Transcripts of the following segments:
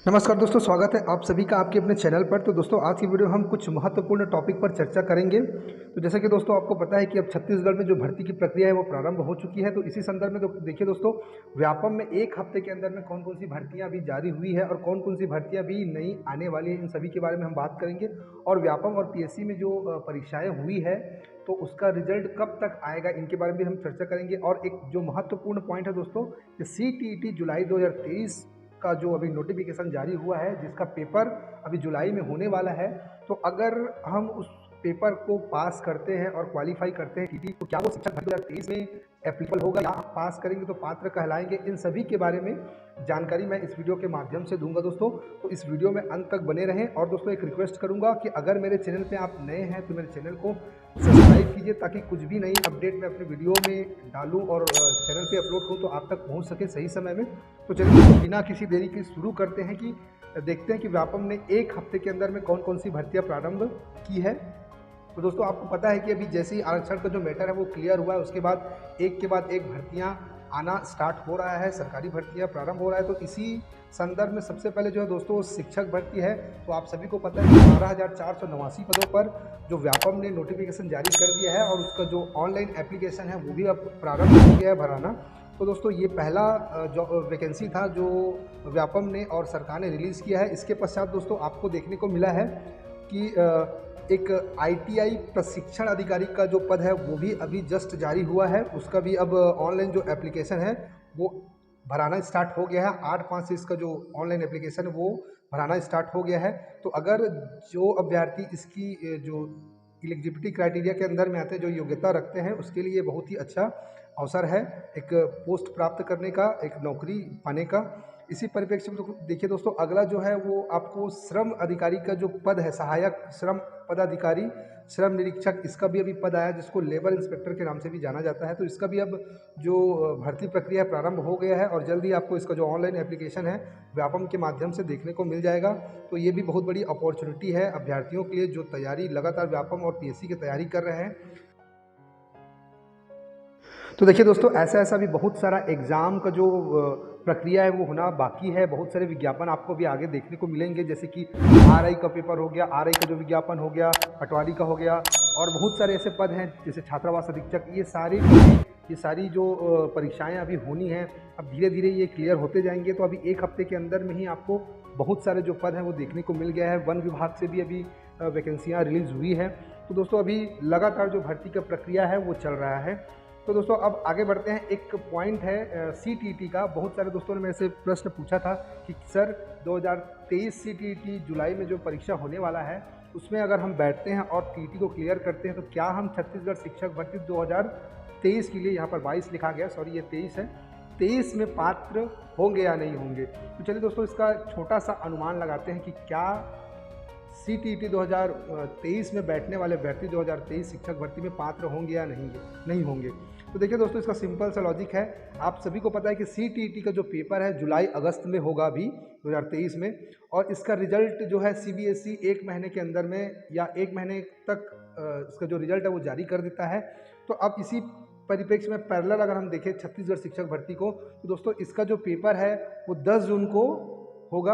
नमस्कार दोस्तों, स्वागत है आप सभी का आपके अपने चैनल पर। तो दोस्तों आज की वीडियो में हम कुछ महत्वपूर्ण टॉपिक पर चर्चा करेंगे। तो जैसा कि दोस्तों आपको पता है कि अब छत्तीसगढ़ में जो भर्ती की प्रक्रिया है वो प्रारंभ हो चुकी है। तो इसी संदर्भ में देखिए दोस्तों, व्यापम में एक हफ्ते के अंदर में कौन कौन सी भर्तियाँ अभी जारी हुई है और कौन कौन सी भर्तियाँ भी नई आने वाली है, इन सभी के बारे में हम बात करेंगे। और व्यापम और PSC में जो परीक्षाएँ हुई है तो उसका रिजल्ट कब तक आएगा, इनके बारे में भी हम चर्चा करेंगे। और एक जो महत्वपूर्ण पॉइंट है दोस्तों, कि CTET जुलाई 2023 का जो अभी नोटिफिकेशन जारी हुआ है, जिसका पेपर अभी जुलाई में होने वाला है। तो अगर हम उस पेपर को पास करते हैं और क्वालिफाई करते हैं TT, तो क्या वो शिक्षक भर्ती 2023 में एप्लीकेबल होगा या पास करेंगे तो पात्र कहलाएंगे, इन सभी के बारे में जानकारी मैं इस वीडियो के माध्यम से दूंगा दोस्तों। तो इस वीडियो में अंत तक बने रहें। और दोस्तों एक रिक्वेस्ट करूंगा कि अगर मेरे चैनल पे आप नए हैं तो मेरे चैनल को सब्सक्राइब कीजिए, ताकि कुछ भी नई अपडेट मैं अपने वीडियो में डालूं और चैनल पे अपलोड करूं तो आप तक पहुंच सके सही समय में। तो चलिए बिना किसी देरी के शुरू करते हैं कि देखते हैं कि व्यापम ने एक हफ्ते के अंदर में कौन कौन सी भर्तियां प्रारंभ की है। तो दोस्तों आपको पता है कि अभी जैसे ही आरक्षण का जो मैटर है वो क्लियर हुआ है, उसके बाद एक भर्तियां आना स्टार्ट हो रहा है, सरकारी भर्तियां प्रारंभ हो रहा है। तो इसी संदर्भ में सबसे पहले जो है दोस्तों शिक्षक भर्ती है। तो आप सभी को पता है कि 12,489 पदों पर जो व्यापम ने नोटिफिकेशन जारी कर दिया है और उसका जो ऑनलाइन एप्लीकेशन है वो भी अब प्रारंभ हो गया है भराना। तो दोस्तों ये पहला जो वैकेंसी था जो व्यापम ने और सरकार ने रिलीज़ किया है। इसके पश्चात दोस्तों आपको देखने को मिला है कि एक ITI प्रशिक्षण अधिकारी का जो पद है वो भी अभी जस्ट जारी हुआ है। उसका भी अब ऑनलाइन जो एप्लीकेशन है वो भराना स्टार्ट हो गया है। 8/5 से इसका जो ऑनलाइन एप्लीकेशन है वो भराना स्टार्ट हो गया है। तो अगर जो अभ्यर्थी इसकी जो एलिजिबिलिटी क्राइटेरिया के अंदर में आते हैं, जो योग्यता रखते हैं, उसके लिए बहुत ही अच्छा अवसर है एक पोस्ट प्राप्त करने का, एक नौकरी पाने का। इसी परिप्रेक्ष्य में तो देखिए दोस्तों, अगला जो है वो आपको श्रम अधिकारी का जो पद है, सहायक श्रम पदाधिकारी, श्रम निरीक्षक, इसका भी अभी पद आया, जिसको लेबर इंस्पेक्टर के नाम से भी जाना जाता है। तो इसका भी अब जो भर्ती प्रक्रिया प्रारंभ हो गया है और जल्दी आपको इसका जो ऑनलाइन एप्लीकेशन है व्यापम के माध्यम से देखने को मिल जाएगा। तो ये भी बहुत बड़ी अपॉर्चुनिटी है अभ्यर्थियों के लिए जो तैयारी लगातार व्यापम और PSC की तैयारी कर रहे हैं। तो देखिए दोस्तों, ऐसा भी बहुत सारा एग्ज़ाम का जो प्रक्रिया है वो होना बाकी है। बहुत सारे विज्ञापन आपको भी आगे देखने को मिलेंगे, जैसे कि RI का पेपर हो गया, RI का जो विज्ञापन हो गया, पटवारी का हो गया, और बहुत सारे ऐसे पद हैं जैसे छात्रावास अधीक्षक। ये सारी जो परीक्षाएं अभी होनी हैं, अब धीरे धीरे ये क्लियर होते जाएंगे। तो अभी एक हफ्ते के अंदर में ही आपको बहुत सारे जो पद हैं वो देखने को मिल गया है। वन विभाग से भी अभी वैकेंसियाँ रिलीज़ हुई है। तो दोस्तों अभी लगातार जो भर्ती का प्रक्रिया है वो चल रहा है। तो दोस्तों अब आगे बढ़ते हैं। एक पॉइंट है CTET का। बहुत सारे दोस्तों ने मेरे से प्रश्न पूछा था कि सर 2023 CTET जुलाई में जो परीक्षा होने वाला है उसमें अगर हम बैठते हैं और TET को क्लियर करते हैं तो क्या हम छत्तीसगढ़ शिक्षक भर्ती 2023 के लिए, यहाँ पर 22 लिखा गया, सॉरी ये 23 है, 23 में पात्र होंगे या नहीं होंगे। तो चलिए दोस्तों इसका छोटा सा अनुमान लगाते हैं कि क्या CTET 2023 में बैठने वाले अभ्यर्थी 2023 शिक्षक भर्ती में पात्र होंगे या नहीं होंगे। तो देखिए दोस्तों, इसका सिंपल सा लॉजिक है। आप सभी को पता है कि CTET का जो पेपर है जुलाई अगस्त में होगा अभी 2023 में, और इसका रिजल्ट जो है CBSE 1 महीने के अंदर में या 1 महीने तक इसका जो रिजल्ट है वो जारी कर देता है। तो अब इसी परिप्रेक्ष्य में पैरेलल अगर हम देखें छत्तीसगढ़ शिक्षक भर्ती को, तो दोस्तों इसका जो पेपर है वो 10 जून को होगा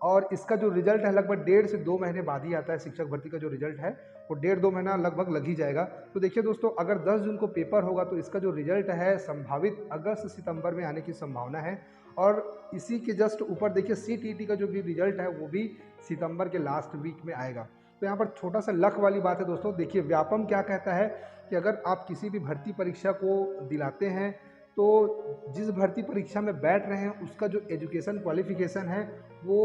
और इसका जो रिजल्ट है लगभग 1.5 से 2 महीने बाद ही आता है। शिक्षक भर्ती का जो रिजल्ट है वो 1.5-2 महीना लगभग लग ही जाएगा। तो देखिए दोस्तों, अगर 10 जून को पेपर होगा तो इसका जो रिजल्ट है संभावित अगस्त सितंबर में आने की संभावना है। और इसी के जस्ट ऊपर देखिए CTET का जो भी रिजल्ट है वो भी सितंबर के लास्ट वीक में आएगा। तो यहाँ पर छोटा सा लक वाली बात है दोस्तों। देखिए व्यापम क्या कहता है कि अगर आप किसी भी भर्ती परीक्षा को दिलाते हैं तो जिस भर्ती परीक्षा में बैठ रहे हैं उसका जो एजुकेशन क्वालिफिकेशन है वो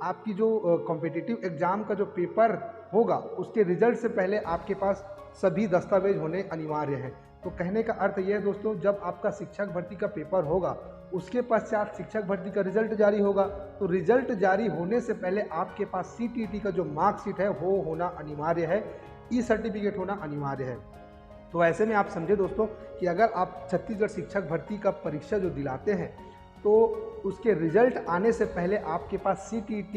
आपकी जो कॉम्पिटिटिव एग्ज़ाम का जो पेपर होगा उसके रिजल्ट से पहले आपके पास सभी दस्तावेज होने अनिवार्य हैं। तो कहने का अर्थ यह है दोस्तों, जब आपका शिक्षक भर्ती का पेपर होगा उसके पश्चात शिक्षक भर्ती का रिजल्ट जारी होगा। तो रिजल्ट जारी होने से पहले आपके पास CTET का जो मार्कशीट है वो होना अनिवार्य है, सर्टिफिकेट होना अनिवार्य है। तो ऐसे में आप समझे दोस्तों कि अगर आप छत्तीसगढ़ शिक्षक भर्ती का परीक्षा जो दिलाते हैं तो उसके रिजल्ट आने से पहले आपके पास CTET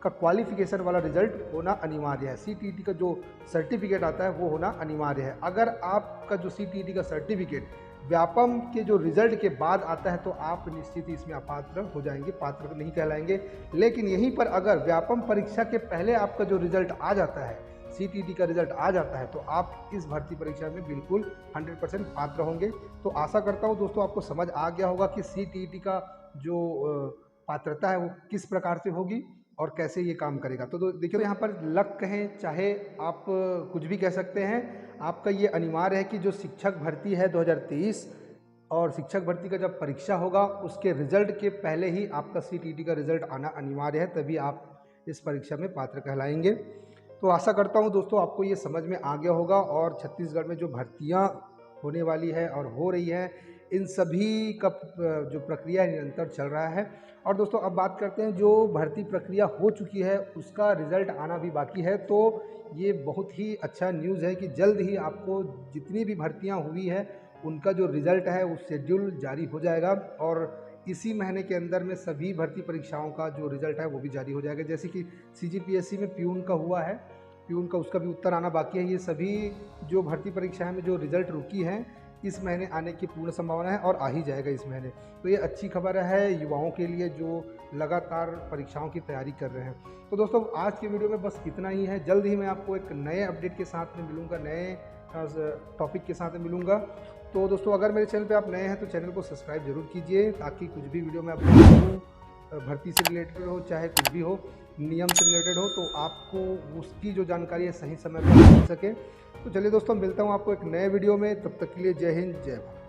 का क्वालिफिकेशन वाला रिजल्ट होना अनिवार्य है। CTET का जो सर्टिफिकेट आता है वो होना अनिवार्य है। अगर आपका जो CTET का सर्टिफिकेट व्यापम के जो रिजल्ट के बाद आता है तो आप निश्चित ही इसमें अपात्र हो जाएंगे, पात्र नहीं कहलाएंगे। लेकिन यहीं पर अगर व्यापम परीक्षा के पहले आपका जो रिजल्ट आ जाता है, सीटीईटी का रिजल्ट आ जाता है, तो आप इस भर्ती परीक्षा में बिल्कुल 100% पात्र होंगे। तो आशा करता हूँ दोस्तों आपको समझ आ गया होगा कि सीटीईटी का जो पात्रता है वो किस प्रकार से होगी और कैसे ये काम करेगा। तो देखिए यहाँ पर लक कहें चाहे आप कुछ भी कह सकते हैं, आपका ये अनिवार्य है कि जो शिक्षक भर्ती है 2023 और शिक्षक भर्ती का जब परीक्षा होगा उसके रिजल्ट के पहले ही आपका सीटीईटी का रिजल्ट आना अनिवार्य है, तभी आप इस परीक्षा में पात्र कहलाएंगे। तो आशा करता हूँ दोस्तों आपको ये समझ में आ गया होगा और छत्तीसगढ़ में जो भर्तियाँ होने वाली है और हो रही है, इन सभी का जो प्रक्रिया निरंतर चल रहा है। और दोस्तों अब बात करते हैं जो भर्ती प्रक्रिया हो चुकी है उसका रिज़ल्ट आना भी बाकी है। तो ये बहुत ही अच्छा न्यूज़ है कि जल्द ही आपको जितनी भी भर्तियां हुई है उनका जो रिज़ल्ट है वो शेड्यूल जारी हो जाएगा और इसी महीने के अंदर में सभी भर्ती परीक्षाओं का जो रिज़ल्ट है वो भी जारी हो जाएगा। जैसे कि सीजीपीएससी में प्यून का हुआ है, प्यून का उसका भी उत्तर आना बाकी है। ये सभी जो भर्ती परीक्षाएं में जो रिज़ल्ट रुकी हैं इस महीने आने की पूर्ण संभावना है और आ ही जाएगा इस महीने। तो ये अच्छी खबर है युवाओं के लिए जो लगातार परीक्षाओं की तैयारी कर रहे हैं। तो दोस्तों आज की वीडियो में बस इतना ही है। जल्द ही मैं आपको एक नए अपडेट के साथ में मिलूँगा, नए टॉपिक के साथ में मिलूँगा। तो दोस्तों अगर मेरे चैनल पे आप नए हैं तो चैनल को सब्सक्राइब जरूर कीजिए ताकि कुछ भी वीडियो मैं अपलोड करूँ, भर्ती से रिलेटेड हो चाहे कुछ भी हो, नियम से रिलेटेड हो, तो आपको उसकी जो जानकारी है सही समय पर मिल सके। तो चलिए दोस्तों मिलता हूँ आपको एक नए वीडियो में, तब तक के लिए जय हिंद जय भारत।